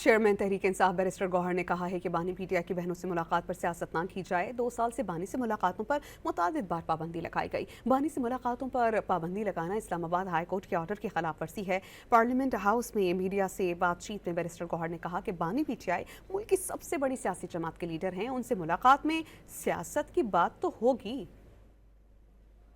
Chairman Tehreek Insaf barrister گوہر نے کہا ہے کہ بانی پی ٹی آئی کی بہنوں سے ملاقات پر سیاست نہ کی جائے۔ 2 سال سے بانی سے ملاقاتوں پر متعدد بار پابندی لگائی گئی۔ بانی سے ملاقاتوں پر پابندی لگانا اسلام آباد ہائی کورٹ کے آرڈر کی خلاف ورزی ہے۔ پارلیمنٹ ہاؤس میں میڈیا سے بات چیت میں بیرسٹر گوہر نے کہا کہ بانی پی ٹی آئی ملک کی سب سے بڑی سیاسی جماعت کے لیڈر ہیں، ان سے ملاقات میں سیاست کی بات تو ہوگی۔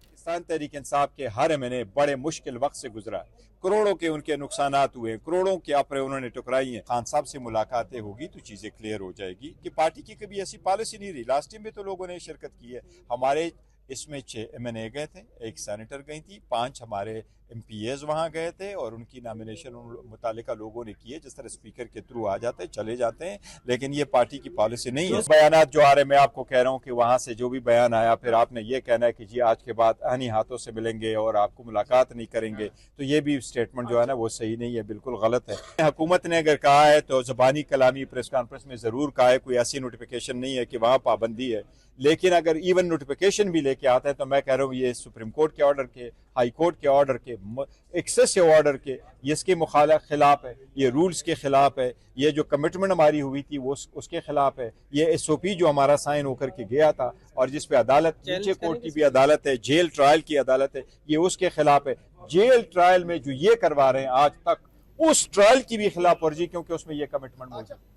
پاکستان تحریک انصاف کے ہر ایم این اے بڑے مشکل وقت سے گزرا ہے، کروڑوں کے ان کے نقصانات ہوئے، کروڑوں کی آپرے انہوں نے ٹکرائی ہیں۔ خان صاحب سے ملاقاتیں ہوگی تو چیزیں کلیئر ہو جائے گی کہ پارٹی کی کبھی ایسی پالیسی نہیں رہی۔ لاسٹ ٹائم بھی تو لوگوں نے شرکت کی ہے، ہمارے اس میں 6 ایم این اے گئے تھے، 1 سینیٹر گئی تھی، 5 ہمارے ایم پی ایز وہاں گئے تھے اور ان کی نامینیشن متعلقہ لوگوں نے کی ہے۔ جس طرح اسپیکر کے تھرو آ جاتے ہیں چلے جاتے ہیں، لیکن یہ پارٹی کی پالیسی نہیں ہے۔ بیانات جو آ رہے ہیں، میں آپ کو کہہ رہا ہوں کہ وہاں سے جو بھی بیان آیا پھر آپ نے یہ کہنا ہے کہ جی آج کے بعد آنی ہاتھوں سے ملیں گے اور آپ کو ملاقات نہیں کریں گے، تو یہ بھی اسٹیٹمنٹ جو ہے نا وہ صحیح نہیں ہے، بالکل غلط ہے۔ حکومت نے اگر کہا ہے تو زبانی کلامی پریس کانفرنس میں ضرور کہا ہے، کوئی ایسی نوٹیفیکیشن نہیں ہے کہ وہاں پابندی ہے، لیکن اگر ایون نوٹیفیکیشن بھی لے کے آتا ہے تو میں کہہ رہا ہوں یہ سپریم کورٹ کے آرڈر کے، ہائی کورٹ کے آرڈر کے، ایکسیسو آرڈر کے، یہ اس کے خلاف ہے، یہ رولز کے خلاف ہے، یہ جو کمٹمنٹ ہماری ہوئی تھی وہ اس کے خلاف ہے، یہ ایس او پی جو ہمارا سائن ہو کر کے گیا تھا اور جس پہ عدالت، نیچے کورٹ کی بھی عدالت ہے، جیل ٹرائل کی عدالت ہے، یہ اس کے خلاف ہے۔ جیل ٹرائل میں جو یہ کروا رہے ہیں آج تک، اس ٹرائل کی بھی خلاف ورزی، کیونکہ اس میں یہ کمٹمنٹ موجود ہے۔